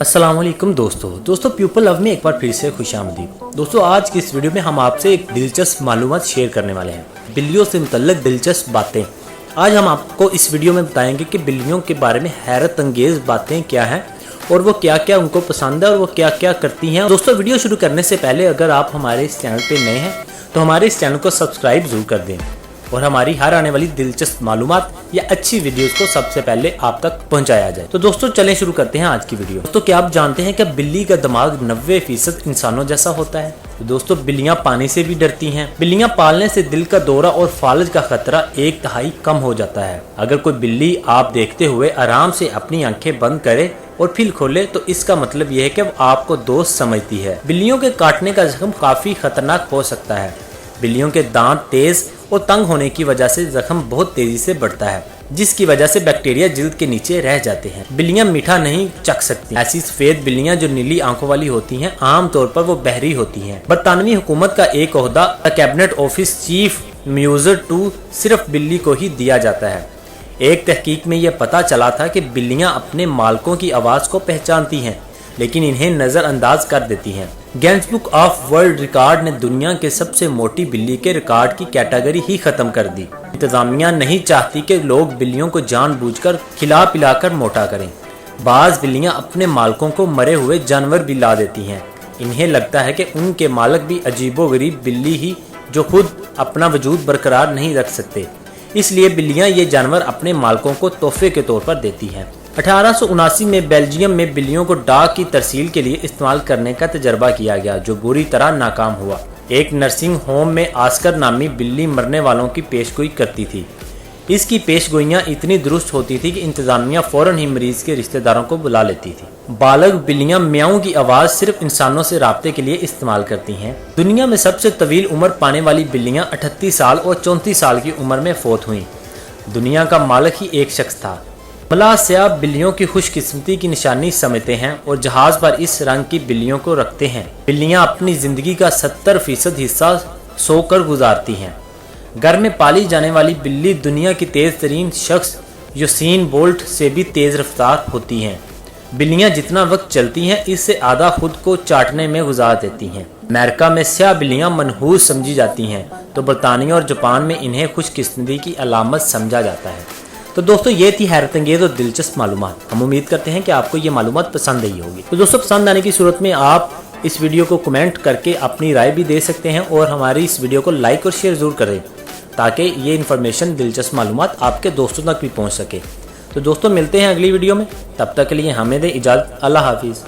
अस्सलाम वालेकुम दोस्तों पीपल लव में एक बार फिर से खुशामदीद। दोस्तों आज की इस वीडियो में हम आपसे एक दिलचस्प मालूमात शेयर करने वाले हैं, बिल्लियों से मुतल्लिक दिलचस्प बातें। आज हम आपको इस वीडियो में बताएंगे कि बिल्लियों के बारे में हैरत अंगेज बातें क्या हैं और वो क्या क्या उनको पसंद है और वो क्या क्या करती हैं। दोस्तों वीडियो शुरू करने से पहले अगर आप हमारे इस चैनल पर नए हैं तो हमारे इस चैनल को सब्सक्राइब जरूर कर दें और हमारी हर आने वाली दिलचस्प मालूमात या अच्छी वीडियोस को सबसे पहले आप तक पहुंचाया जाए। तो दोस्तों चलें शुरू करते हैं आज की वीडियो। दोस्तों क्या आप जानते हैं कि बिल्ली का दिमाग 90% इंसानों जैसा होता है। तो दोस्तों बिल्लियां पानी से भी डरती हैं। बिल्लियां पालने से दिल का दौरा और फालज का खतरा 1/3 कम हो जाता है। अगर कोई बिल्ली आप देखते हुए आराम से अपनी आंखें बंद करे और फिर खोले तो इसका मतलब यह है कि वो आपको दोस्त समझती है। बिल्लियों के काटने का जख्म काफी खतरनाक हो सकता है। बिल्लियों के दांत तेज और तंग होने की वजह से जख्म बहुत तेजी से बढ़ता है, जिसकी वजह से बैक्टीरिया जिल्द के नीचे रह जाते हैं। बिल्लियां मीठा नहीं चख सकती। ऐसी सफेद बिल्लियां जो नीली आंखों वाली होती हैं, आम तौर पर वो बहरी होती हैं। बरतानवी हुकूमत का एक ओहदा कैबिनेट ऑफिस चीफ म्यूजर 2 सिर्फ बिल्ली को ही दिया जाता है। एक तहकीक में यह पता चला था कि बिल्लियां अपने मालिकों की आवाज को पहचानती हैं, लेकिन इन्हें नजरअंदाज कर देती हैं। Guinness book of world record ने दुनिया के सबसे मोटी बिल्ली के रिकॉर्ड की कैटेगरी ही खत्म कर दी। इंतजामिया नहीं चाहती कि लोग बिल्लियों को जानबूझकर खिला पिलाकर मोटा करें। बाज बिल्लियां अपने मालिकों को मरे हुए जानवर भी ला देती हैं। इन्हें लगता है कि उनके मालिक भी अजीबोगरीब बिल्ली ही जो खुद अपना वजूद बरकरार नहीं रख सकते, इसलिए बिल्लियां ये जानवर अपने मालिकों को तोहफे के तौर पर देती हैं। 1879 में बेल्जियम में बिल्लियों को डाक की तरसील के लिए इस्तेमाल करने का तजर्बा किया गया, जो बुरी तरह नाकाम हुआ। एक नर्सिंग होम में आस्कर नामी बिल्ली मरने वालों की पेशगोई करती थी। इसकी पेशगोइयां इतनी दुरुस्त होती थी कि इंतजामिया फौरन ही मरीज के रिश्तेदारों को बुला लेती थी। बालग बिल्लियां म्याऊं की आवाज़ सिर्फ इंसानों से राब्ते के लिए इस्तेमाल करती हैं। दुनिया में सबसे तवील उम्र पाने वाली बिल्लियां 38 साल और 34 साल की उम्र में फौत हुई। दुनिया का मालिक ही एक शख्स था। मलासिया बिल्लियों की खुशकिस्मती की निशानी समझते हैं और जहाज पर इस रंग की बिल्लियों को रखते हैं। बिल्लियां अपनी जिंदगी का 70% हिस्सा सोकर गुजारती हैं। घर में पाली जाने वाली बिल्ली दुनिया की तेज तरीन शख्स यूसेन बोल्ट से भी तेज रफ्तार होती हैं। बिल्लियां जितना वक्त चलती हैं इससे आधा खुद को चाटने में गुजार देती हैं। अमेरिका में स्याह बिल्लियां मनहूस समझी जाती हैं, तो बरतानिया और जापान में इन्हें खुशकिस्मती की अलामत समझा जाता है। तो दोस्तों ये थी हैरत अंगेज और दिलचस्प मालूमात। हम उम्मीद करते हैं कि आपको ये मालूमात पसंद आई होगी। तो दोस्तों पसंद आने की सूरत में आप इस वीडियो को कमेंट करके अपनी राय भी दे सकते हैं और हमारी इस वीडियो को लाइक और शेयर जरूर करें, ताकि ये इन्फॉर्मेशन दिलचस्प मालूमात आपके दोस्तों तक भी पहुँच सके। तो दोस्तों मिलते हैं अगली वीडियो में, तब तक के लिए हमें दें इजाज़त। अल्लाह हाफिज़।